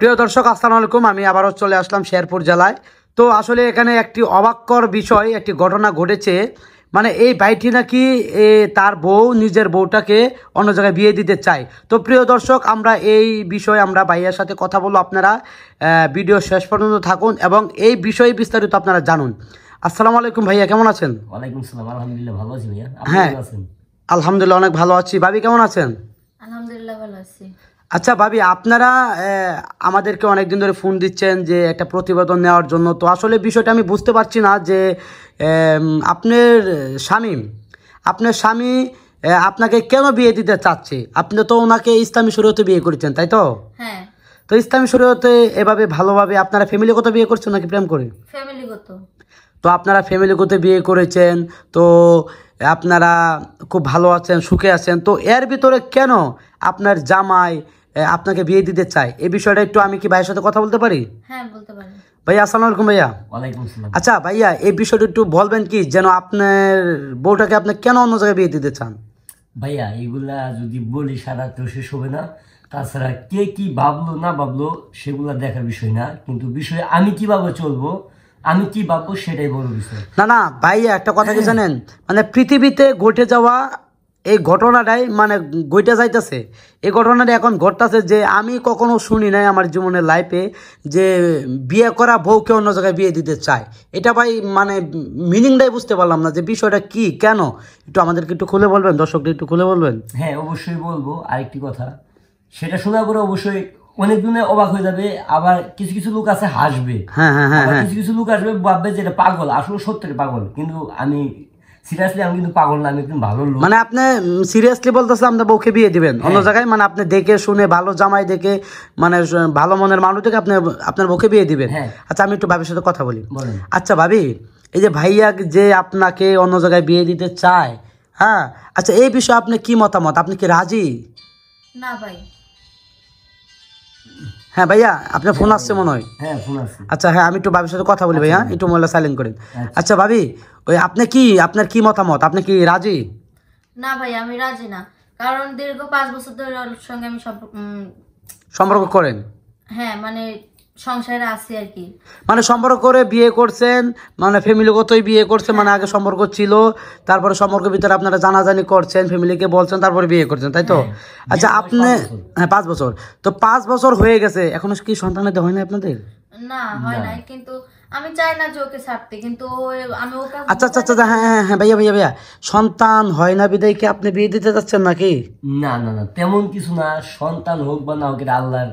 প্রিয় দর্শক আসসালামু আলাইকুম। আমি আবারও চলে আসলাম শেরপুর জেলায়। তো আসলে এখানে একটি অবাককর বিষয়, একটি ঘটনা ঘটেছে। মানে এই ভাইটি নাকি তার বউ নিজের বউটাকে অন্য জায়গায় বিয়ে দিতে চায়। তো প্রিয় দর্শক, আমরা এই বিষয়ে আমরা ভাইয়ার সাথে কথা বলবো। আপনারা ভিডিও শেষ পর্যন্ত থাকুন এবং এই বিষয়ে বিস্তারিত আপনারা জানুন। আসসালামু আলাইকুম ভাইয়া, কেমন আছেন? ওয়ালাইকুম আসসালাম, আলহামদুলিল্লাহ ভালো আছি ভাইয়া। আপনি হ্যাঁ, কেমন আছেন? আলহামদুলিল্লাহ অনেক ভালো আছি। ভাবি কেমন আছেন? আলহামদুলিল্লাহ ভালো আছি। আচ্ছা ভাবি, আপনারা আমাদেরকে অনেকদিন ধরে ফোন দিচ্ছেন যে একটা প্রতিবেদন নেওয়ার জন্য। তো আসলে বিষয়টা আমি বুঝতে পারছি না যে আপনার স্বামী আপনাকে কেন বিয়ে দিতে চাচ্ছে? আপনি তো ওনাকে ইসলামী শরীয়তে বিয়ে করেছেন, তাই তো? হ্যাঁ। তো ইসলামী শরীয়তে এভাবে ভালোভাবে আপনারা ফ্যামিলিগত বিয়ে করছেন নাকি প্রেম করে? ফ্যামিলিগত। তো আপনারা ফ্যামিলিগত বিয়ে করেছেন, তো আপনারা খুব ভালো আছেন, সুখে আছেন। তো এর ভিতরে কেন আপনার জামাই আপনাকে বিয়ে দিতে চায়, এই বিষয়টা একটু আমি কি ভাইয়ের সাথে কথা বলতে পারি? হ্যাঁ, বলতে পারেন। ভাইয়া আসসালামু আলাইকুম। ভাইয়া ওয়ালাইকুম আসসালাম। আচ্ছা ভাইয়া, এই বিষয়টা একটু বলবেন কি, যেন আপনার বউটাকে আপনি কেন অন্য জায়গায় বিয়ে দিতে চান? ভাইয়া এগুলা যদি বলি সারা তো শেষ হবে না। তাছাড়া কে কি ভাবলো না ভাবলো সেগুলা দেখার বিষয় না, কিন্তু বিষয় আমি কিভাবে চলবো, আমি কি ভাববো সেটাই বড় বিষয়। না না ভাইয়া, একটা কথা কি জানেন, মানে পৃথিবীতে ঘটে যাওয়া এই ঘটনাটাই মানে ঘটে যাইতেছে। এই ঘটনাটা এখন ঘটতেছে যে আমি কখনো শুনি নাই আমার জীবনের লাইফে যে বিয়ে করা বউকে অন্য জায়গায় বিয়ে দিতে চায়। এটা ভাই মানে মিনিংটাই বুঝতে পারলাম না যে বিষয়টা কি, কেন একটু আমাদেরকে একটু খুলে বলবেন, দর্শকদের একটু খুলে বলবেন। হ্যাঁ অবশ্যই বলবো। আরেকটি কথা, সেটা শোনার পরে অবশ্যই অনেক দিনে অবাক হয়ে যাবে, আবার কিছু কিছু লোক আছে হাসবে, হ্যাঁ হ্যাঁ হ্যাঁ হ্যাঁ, কিছু কিছু লোক আসবে ভাববে যে এটা পাগল, আসলে সত্যি পাগল। কিন্তু আমি সিরিয়াসলি আমি কিন্তু পাগল না, আমি একদম ভালো লোক। মানে আপনি সিরিয়াসলি বলতেছেন আপনার বউকে বিয়ে দিবেন অন্য জায়গায়? মানে আপনি দেখে শুনে ভালো জামাই দেখে, মানে ভালো মনের মানুষ দেখে আপনি আপনার বউকে বিয়ে দিবেন? হ্যাঁ। আচ্ছা আমি একটু ভাবির সাথে কথা বলি। বলেন। আচ্ছা ভাবি, এই যে ভাইয়া যে আপনাকে অন্য জায়গায় বিয়ে দিতে চায়, হ্যাঁ, আচ্ছা এই বিষয়ে আপনি কি মতামত? আপনি কি রাজি? না ভাই। হ্যাঁ ভাইয়া, আপনার ফোন আসছে মনে হয়। হ্যাঁ ফোন আছে। আচ্ছা হ্যাঁ, আমি একটু ভাবির সাথে কথা বলি ভাইয়া, একটু মোবাইলটা সাইলেন্ট করেন। আচ্ছা ভাবি, ওই আপনার কি মতামত? আপনি কি রাজি? না ভাই, আমি রাজি না। কারণ দীর্ঘ 5 বছর ধরে ওর সঙ্গে আমি সম্পর্ক করেন? হ্যাঁ, মানে সংসারে আছি আর কি। মানে সম্পর্ক করে বিয়ে করছেন, মানে ফ্যামিলিগতই বিয়ে করছেন? মানে আগে সম্পর্ক ছিল, তারপরে সম্পর্কের ভিতরে আপনারা জানাজানি করছেন, ফ্যামিলিকে বলছেন, তারপরে বিয়ে করছেন, তাই তো? আচ্ছা আপনি, হ্যাঁ 5 বছর। তো 5 বছর হয়ে গেছে, এখনো কি সন্তান হতে হয় না আপনাদের? না, হয় নাই, কিন্তু আমি চাই না যে ওকে ছাড়তে, কিন্তু আমি ওকে। আচ্ছা আচ্ছা আচ্ছা, হ্যাঁ হ্যাঁ হ্যাঁ ভাইয়া, সন্তান হয় না বিদায় কি আপনি বিয়ে দিতে যাচ্ছেন নাকি? না না না, তেমন কিছু না। সন্তান হোক বা না হোক এটা আল্লাহর,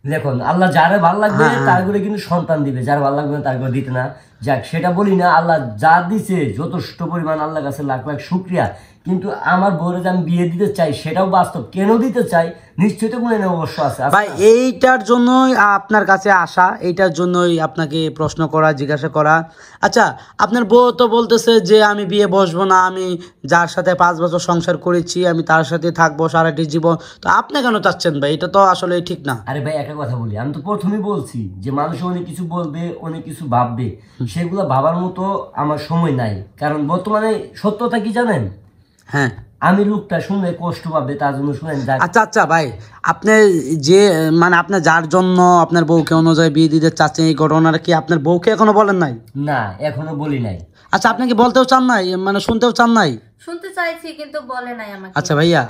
দেখুন আল্লাহ যারা ভালো লাগবে তার করে কিন্তু সন্তান দিবে, যার ভালো লাগবে না তার করে দিতে না। যাক সেটা বলি না, আল্লাহ যা দিছে যথেষ্ট পরিমাণ, আল্লাহর কাছে লাখ লাখ শুকরিয়া। কিন্তু আমার বউরে যে আমি বিয়ে দিতে চাই সেটাও বাস্তব। কেন দিতে চাই নিশ্চয়ই তো কোনো অবশ্য আছে ভাই, এইটার জন্যই আপনার কাছে আসা, এইটার জন্যই আপনাকে প্রশ্ন করা, জিজ্ঞাসা করা। আচ্ছা আপনার বউ তো বলতেছে যে আমি বিয়ে বসবো না, আমি যার সাথে 5 বছর সংসার করেছি আমি তার সাথে থাকবো সারাটি জীবন। তো আপনি কেন চাচ্ছেন ভাই? এটা তো আসলে ঠিক না। আরে ভাই একটা কথা বলি, আমি তো প্রথমেই বলছি যে মানুষ অনেক কিছু বলবে, অনেক কিছু ভাববে, সেগুলো ভাবার মতো আমার সময় নাই। কারণ বর্তমানে সত্যতা কি জানেন? হ্যাঁ, আমি লোকটা শুনে কষ্ট পাবে তার জন্য শুনেন। আচ্ছা আচ্ছা ভাই, আপনি যে মানে আপনি যার জন্য আপনার বউকে অন্য জায়গায় বিয়ে দিতে চাচ্ছেন, এই ঘটনাটা কি আপনার বউকে এখনো বলেন নাই? না এখনো বলি নাই। আচ্ছা আপনি কি বলতেও চান নাই, মানে শুনতেও চান নাই? শুনতে চাইছি কিন্তু বলে নাই আমাকে। আচ্ছা ভাইয়া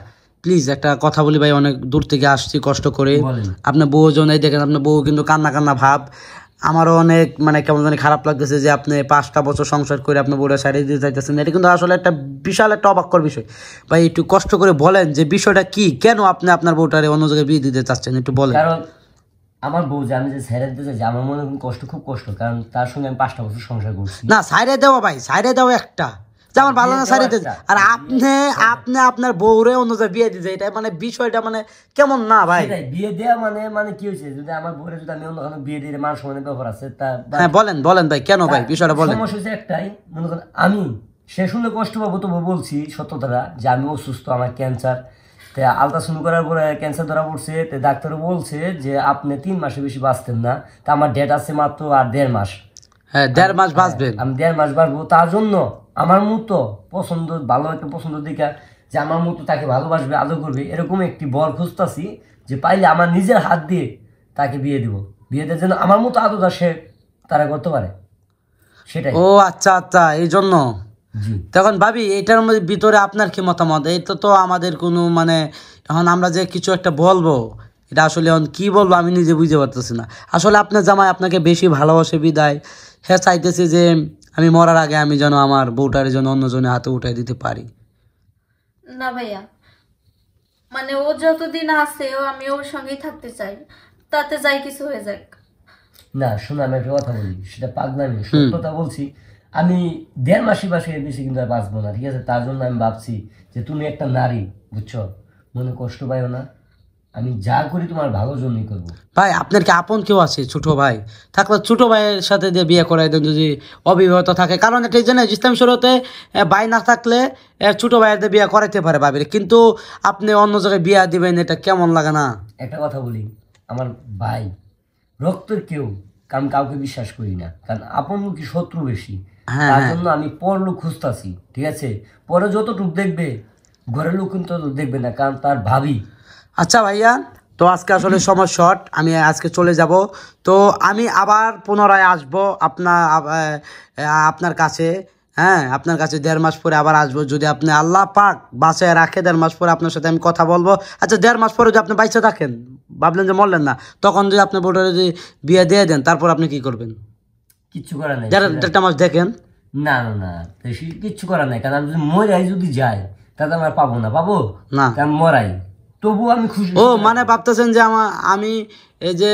প্লিজ একটা কথা বলি ভাই, অনেক দূর থেকে আসছি কষ্ট করে। বলেন। আপনার বউ জন্যই দেখেন, আপনার বউ কিন্তু কান্না কান্না ভাব। আমারও অনেক মানে কেমন জানি খারাপ লাগতেছে যে আপনি 5টা বছর সংসার করে আপনার বউরা সারিয়ে দিতে চাইতেছেন। এটা কিন্তু আসলে একটা বিশাল একটা অবাক্যর বিষয়। ভাই একটু কষ্ট করে বলেন যে বিষয়টা কি, কেন আপনি আপনার বউটারে অন্য জায়গায় বিয়ে দিতে চাচ্ছেন, একটু বলেন। কারণ আমার বউ যে আমি যে ছেড়ে দিতে চাইছি, আমার মনে কষ্ট, খুব কষ্ট। কারণ তার সঙ্গে আমি 5টা বছর সংসার করছি। না সাইরে দেওয়া ভাই, সাইরে দেওয়া একটা যে আমার ভালো না সাইরে দিতে, আর আপনি আপনার বউরে অন্য জায়গায় বিয়ে দিতে, এটা মানে বিষয়টা মানে কেমন না ভাই? বিয়ে দেওয়া মানে কি হয়েছে, যদি আমার বউরে যদি আমি অন্য বিয়ে দিয়ে মান সম্মানের ব্যাপার আছে তা। হ্যাঁ বলেন ভাই, কেন ভাই বিষয়টা বলেন। সমস্যা হচ্ছে একটাই, মনে করেন আমি সে শুনে কষ্ট পাবো, তবু বলছি সত্যতাটা যে আমি অসুস্থ, আমার ক্যান্সার। তা আলট্রাসাউন্ড করার পরে ক্যান্সার ধরা পড়ছে। তো ডাক্তার বলছে যে আপনি 3 মাসের বেশি বাঁচতেন না। তা আমার ডেট আছে মাত্র আর 1.5 মাস। হ্যাঁ 1.5 মাস বাঁচবেন। আমি 1.5 মাস বাঁচবো। তার জন্য আমার মতো পছন্দ, ভালো একটা পছন্দ দেখা, যে আমার মতো তাকে ভালোবাসবে, আদর করবে, এরকম একটি বর খুঁজতাছি, যে পাইলে আমার নিজের হাত দিয়ে তাকে বিয়ে দিব, বিয়েতে যেন আমার মতো আদত সে তারা করতে পারে, সেটাই। ও আচ্ছা আচ্ছা, এই জন্য। জি। তখন ভাবি এটার মধ্যে ভিতরে আপনার কি মতামত? এটা তো আমাদের কোনো মানে এখন আমরা যে কিছু একটা বলবো, এটা আসলে এখন কি বলবো আমি নিজে বুঝতে পারতেছি না। আসলে আপনার জামাই আপনাকে বেশি ভালোবাসে বিদায় হ্যাঁ চাইতেছে যে আমি মরার আগে আমি যেন আমার বউটার জন্য অন্যজনের হাতে উঠাই দিতে পারি। না ভাইয়া, মানে ও যতদিন আছে আমি ওর সঙ্গেই থাকতে চাই, তাতে যাই কিছু হয়ে যাক। না শোনো, আমি একটা কথা বলি, সেটা পাগলামি, সত্যতা বলছি। আমি 1.5 মাসই বাসে বেশি কিন্তু আর বাঁচবো না, ঠিক আছে? তার জন্য আমি ভাবছি যে তুমি একটা নারী, বুঝছো, মনে কষ্ট পাইও না, আমি যা করি তোমার ভালোর জন্যই করবো। ভাই আপনার কি আপন কেউ আছে ছোট ভাই? থাকলে ছোট ভাইয়ের সাথে দিয়ে বিয়ে করাই দেন যদি অবিবাহিত থাকে। কারণ এটা জানেন ইসলাম শরীয়তে ভাই না থাকলে ছোট ভাইয়ের দিয়ে বিয়ে করাইতে পারে ভাবির, কিন্তু আপনি অন্য জায়গায় বিয়ে দিবেন, এটা কেমন লাগে না? একটা কথা বলি, আমার ভাই রক্তের কেউ, আমি কাউকে বিশ্বাস করি না, কারণ আপন কি শত্রু বেশি। হ্যাঁ, তার হ্যাঁ। জন্য আমি পর লোক খুঁজতাছি, ঠিক আছে? পরে যতটুক দেখবে, ঘরের লোক কিন্তু তত দেখবে না, কারণ তার ভাবি। আচ্ছা ভাইয়া, তো আজকে আসলে সময় শর্ট, আমি আজকে চলে যাব। তো আমি আবার পুনরায় আসব আপনার কাছে। হ্যাঁ, আপনার কাছে 1.5 মাস পরে আবার আসবো, যদি আপনি আল্লাহ পাক বাঁচায় রাখে 1.5 মাস পরে আপনার সাথে আমি কথা বলবো। আচ্ছা 1.5 মাস পরে যদি আপনি বাইচে থাকেন, ভাবলেন যে মরলেন না, তখন যদি আপনি বউটা যদি বিয়ে দিয়ে দেন, তারপর আপনি কি করবেন? কিচ্ছু করার নাই। 1.5 মাস দেখেন। না না না, বেশি কিচ্ছু করার নাই, কারণ আমি যদি মরাই যদি যাই তাহলে আমার পাবো না, পাবো না। কারণ মরাই, তবুও আমি খুশি। ও মানে ভাবতেছেন যে আমি এই যে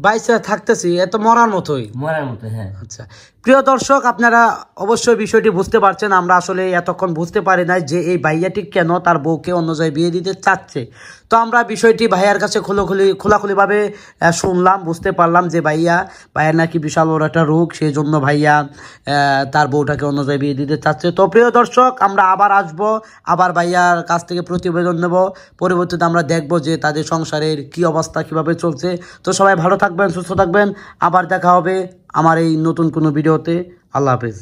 বাইচে থাকতেছি এত মরার মতোই। মরার মতো, হ্যাঁ। আচ্ছা প্রিয় দর্শক, আপনারা অবশ্যই বিষয়টি বুঝতে পারছেন। আমরা আসলে এতক্ষণ বুঝতে পারি নাই যে এই ভাইয়াটি কেন তার বউকে অন্য জায়গায় বিয়ে দিতে চাচ্ছে। তো আমরা বিষয়টি ভাইয়ার কাছে খোলাখুলিভাবে শুনলাম, বুঝতে পারলাম যে ভাইয়ার নাকি বিশাল বড় একটা রোগ, সেই জন্য ভাইয়া তার বউটাকে অন্য জায়গায় বিয়ে দিতে চাচ্ছে। তো প্রিয় দর্শক, আমরা আবার আসবো, আবার ভাইয়ার কাছ থেকে প্রতিবেদন নেব, পরবর্তীতে আমরা দেখব যে তাদের সংসারের কি অবস্থা, কিভাবে চলছে। তো সবাই ভালো থাকবেন, সুস্থ থাকবেন, আবার দেখা হবে আমার এই নতুন কোনো ভিডিওতে। আল্লাহ হাফেজ।